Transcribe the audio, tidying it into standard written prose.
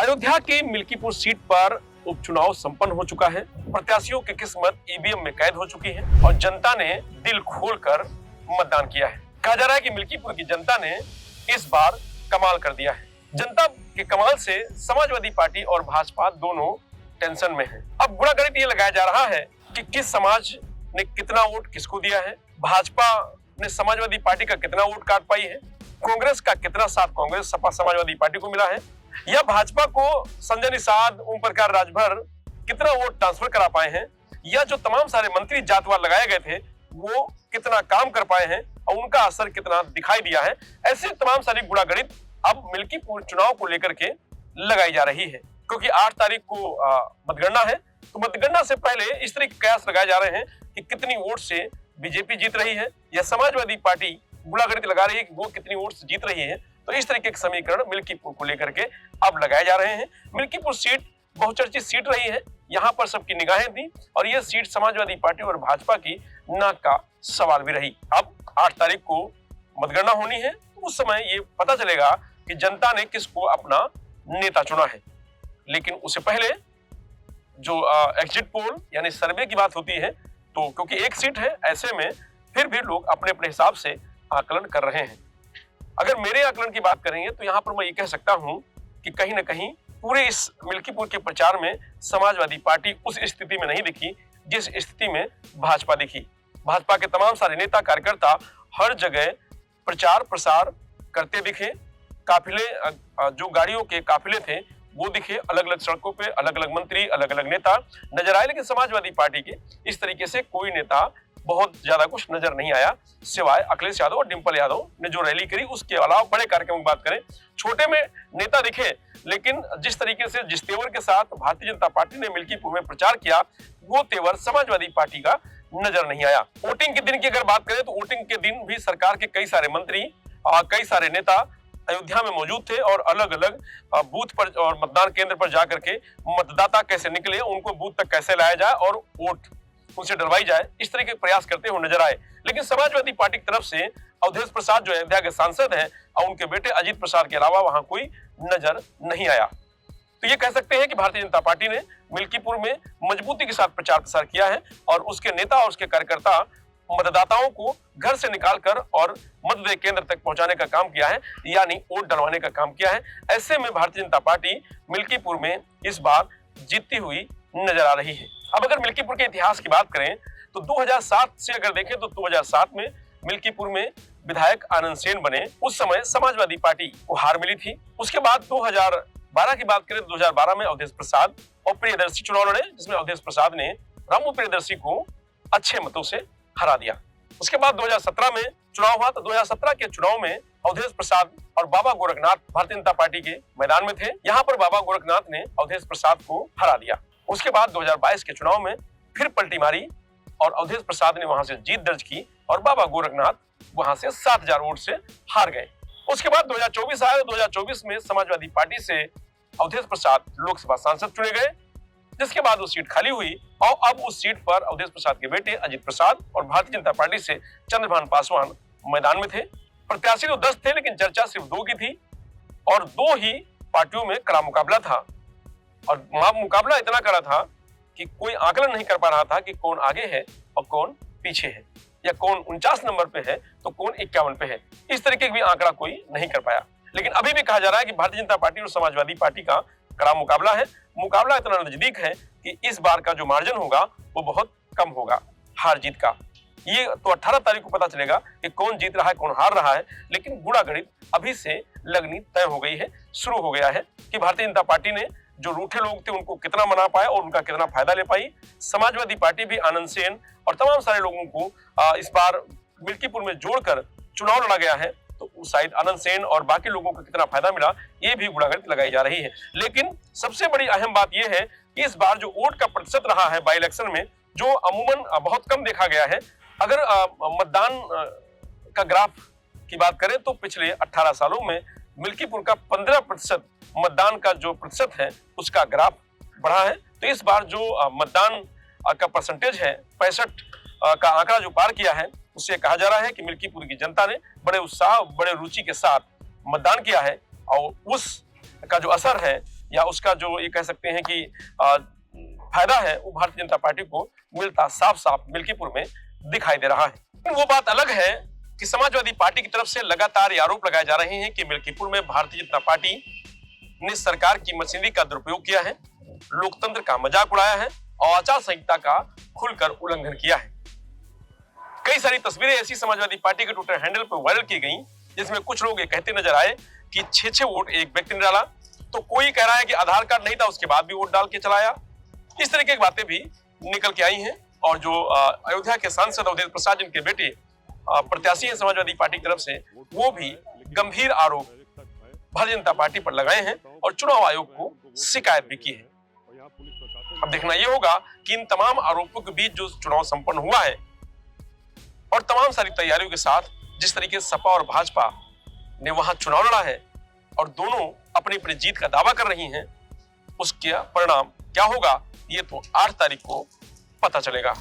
अयोध्या की मिल्कीपुर सीट पर उपचुनाव संपन्न हो चुका है। प्रत्याशियों की किस्मत ईवीएम में कैद हो चुकी है और जनता ने दिल खोलकर मतदान किया है। कहा जा रहा है कि मिल्कीपुर की जनता ने इस बार कमाल कर दिया है। जनता के कमाल से समाजवादी पार्टी और भाजपा दोनों टेंशन में है। अब बुरा गणित ये लगाया जा रहा है कि किस समाज ने कितना वोट किसको दिया है, भाजपा ने समाजवादी पार्टी का कितना वोट काट पाई है, कांग्रेस का कितना साथ कांग्रेस सपा समाजवादी पार्टी को मिला है, या भाजपा को संजय निषाद, ओम प्रकाश राजभर कितना वोट ट्रांसफर करा पाए हैं, या जो तमाम सारे मंत्री जातवार लगाए गए थे वो कितना काम कर पाए हैं और उनका असर कितना दिखाई दिया है। ऐसे तमाम सारी गुणा गणित अब मिल्कीपुर चुनाव को लेकर के लगाई जा रही है, क्योंकि 8 तारीख को मतगणना है। तो मतगणना से पहले इस तरह के कयास लगाए जा रहे हैं कि कितनी वोट से बीजेपी जीत रही है या समाजवादी पार्टी गुणा गणित लगा रही है कि वो कितनी वोट से जीत रही है। तो इस तरीके के समीकरण मिल्कीपुर को लेकर के अब लगाए जा रहे हैं। मिल्कीपुर सीट बहुचर्चित सीट रही है, यहाँ पर सबकी निगाहें थी और यह सीट समाजवादी पार्टी और भाजपा की नाक का सवाल भी रही। अब 8 तारीख को मतगणना होनी है, उस समय ये पता चलेगा कि जनता ने किसको अपना नेता चुना है। लेकिन उससे पहले जो एग्जिट पोल यानी सर्वे की बात होती है, तो क्योंकि एक सीट है ऐसे में फिर भी लोग अपने अपने हिसाब से आकलन कर रहे हैं। अगर मेरे आकलन की बात करेंगे तो यहाँ पर मैं ये कह सकता हूँ कि कहीं ना कहीं पूरे इस मिल्कीपुर के प्रचार में समाजवादी पार्टी उस स्थिति में नहीं दिखी जिस स्थिति में भाजपा दिखी। भाजपा के तमाम सारे नेता कार्यकर्ता हर जगह प्रचार प्रसार करते दिखे। काफिले, जो गाड़ियों के काफिले थे वो दिखे, अलग अलग सड़कों पे अलग अलग मंत्री, अलग अलग नेता नजर आए। लेकिन समाजवादी पार्टी के इस तरीके से कोई नेता बहुत ज्यादा कुछ नजर नहीं आया, सिवाय अखिलेश यादव और डिंपल यादव ने जो रैली करी। उसके अलावा बड़े कार्यक्रम की बात करें, छोटे में नेता दिखे, लेकिन जिस तरीके से जिस तेवर के साथ भारतीय जनता पार्टी ने मिल्कीपुर में प्रचार किया वो तेवर समाजवादी पार्टी का नजर नहीं आया। वोटिंग के दिन की अगर बात करें तो वोटिंग के दिन भी सरकार के कई सारे मंत्री और कई सारे नेता अयोध्या में मौजूद थे और अलग अलग बूथ पर और मतदान केंद्र पर जाकर के मतदाता कैसे निकले, उनको बूथ तक कैसे लाया जाए और वोट उनसे डलवाई जाए, इस तरह के प्रयास करते हुए नजर आए। लेकिन समाजवादी पार्टी की तरफ से अवधेश प्रसाद जो अयोध्या के सांसद हैं और उनके बेटे अजीत प्रसाद के अलावा वहां कोई नजर नहीं आया। तो ये कह सकते हैं कि भारतीय जनता पार्टी ने मिल्कीपुर में मजबूती के साथ प्रचार प्रसार किया है और उसके नेता और उसके कार्यकर्ता मतदाताओं को घर से निकालकर और मतदेय केंद्र तक पहुंचाने का काम किया है, यानी वोट डलवाने का काम किया है। ऐसे में भारतीय जनता पार्टी मिल्कीपुर में इस बार जीतती हुई नजर आ रही है। अब अगर मिल्कीपुर के इतिहास की बात करें तो 2007 से अगर देखें तो 2007 में मिल्कीपुर में विधायक आनंद सेन बने। उस समय समाजवादी पार्टी को हार मिली थी। उसके बाद 2012 की बात करें तो 2012 में अवधेश प्रसाद और प्रियदर्शी चुनाव लड़े, जिसमें अवधेश प्रसाद ने रामू प्रियदर्शी को अच्छे मतों से हरा दिया। उसके बाद 2017 में चुनाव हुआ तो 2017 के चुनाव में अवधेश प्रसाद और बाबा गोरखनाथ भारतीय जनता पार्टी के मैदान में थे। यहाँ पर बाबा गोरखनाथ ने अवधेश प्रसाद को हरा दिया। उसके बाद 2022 के चुनाव में फिर पलटी मारी और अवधेश प्रसाद ने वहां से जीत दर्ज की और बाबा गोरखनाथ वहां से 7000 वोट से हार गए। उसके बाद 2024 आया। 2024 में समाजवादी पार्टी से अवधेश प्रसाद लोकसभा सांसद चुने गए, जिसके बाद वो सीट खाली हुई और अब उस सीट पर अवधेश प्रसाद के बेटे अजीत प्रसाद और भारतीय जनता पार्टी से चंद्रभान पासवान मैदान में थे। प्रत्याशी तो 10 थे, लेकिन चर्चा सिर्फ 2 की थी और 2 ही पार्टियों में कड़ा मुकाबला था। और मुकाबला इतना कड़ा था कि कोई आकलन नहीं कर पा रहा था कि कौन आगे है और कौन पीछे है, या कौन 49 नंबर पे है तो कौन 51 पे है। इस तरीके का भी आंकड़ा कोई नहीं कर पाया। लेकिन अभी भी कहा जा रहा है कि भारतीय जनता पार्टी और समाजवादी पार्टी का कड़ा मुकाबला है। मुकाबला इतना नजदीक है कि इस बार का जो मार्जिन होगा वो बहुत कम होगा हार जीत का। ये तो 18 तारीख को पता चलेगा कि कौन जीत रहा है कौन हार रहा है। लेकिन गुणा गणित अभी से लगनी तय हो गई है, शुरू हो गया है कि भारतीय जनता पार्टी ने जो रूठे लोग थे उनको कितना मना पाए और उनका कितना फायदा ले पाई। समाजवादी पार्टी भी आनंद सेन और तमाम सारे लोगों को इस बार मिल्कीपुर में जोड़कर चुनाव लड़ा गया है, तो शायद आनंद सेन और बाकी लोगों को कितना फायदा मिला ये भी गुणागणित लगाई जा रही है। लेकिन सबसे बड़ी अहम बात यह है कि इस बार जो वोट का प्रतिशत रहा है बाई इलेक्शन में, जो अमूमन बहुत कम देखा गया है। अगर मतदान का ग्राफ की बात करें तो पिछले 18 सालों में मिल्कीपुर का 15% मतदान का जो प्रतिशत है उसका ग्राफ बढ़ा है। तो इस बार जो मतदान का परसेंटेज है 65 का आंकड़ा जो पार किया है, उससे कहा जा रहा है कि मिल्कीपुर की जनता ने बड़े उत्साह बड़े रुचि के साथ मतदान किया है और उस का जो असर है या उसका जो ये कह सकते हैं कि फायदा है वो भारतीय जनता पार्टी को मिलता साफ साफ मिल्कीपुर में दिखाई दे रहा है। वो बात अलग है कि समाजवादी पार्टी की तरफ से लगातार ये आरोप लगाए जा रहे हैं कि मिल्कीपुर में भारतीय जनता पार्टी ने सरकार की मशीनरी का दुरुपयोग किया है, लोकतंत्र का मजाक उड़ाया है और आचार संहिता का खुलकर उल्लंघन किया है। कई सारी तस्वीरें ऐसी समाजवादी पार्टी के ट्विटर हैंडल पर वायरल की गई जिसमें कुछ लोग ये कहते नजर आए कि 6-6 वोट एक व्यक्ति ने डाला, तो कोई कह रहा है कि आधार कार्ड नहीं था उसके बाद भी वोट डाल के चलाया। इस तरह की बातें भी निकल के आई हैं और जो अयोध्या के सांसद अवधेश प्रसाद जिनके बेटे प्रत्याशी हैं समाजवादी पार्टी की तरफ से, वो भी गंभीर आरोप भारतीय जनता पार्टी पर लगाए हैं और चुनाव आयोग को शिकायत भी की है। अब देखना यह होगा कि इन तमाम आरोपों के बीच जो चुनाव संपन्न हुआ है और तमाम सारी तैयारियों के साथ जिस तरीके से सपा और भाजपा ने वहां चुनाव लड़ा है और दोनों अपनी अपनी जीत का दावा कर रही हैं, उसका परिणाम क्या होगा ये तो 8 तारीख को पता चलेगा।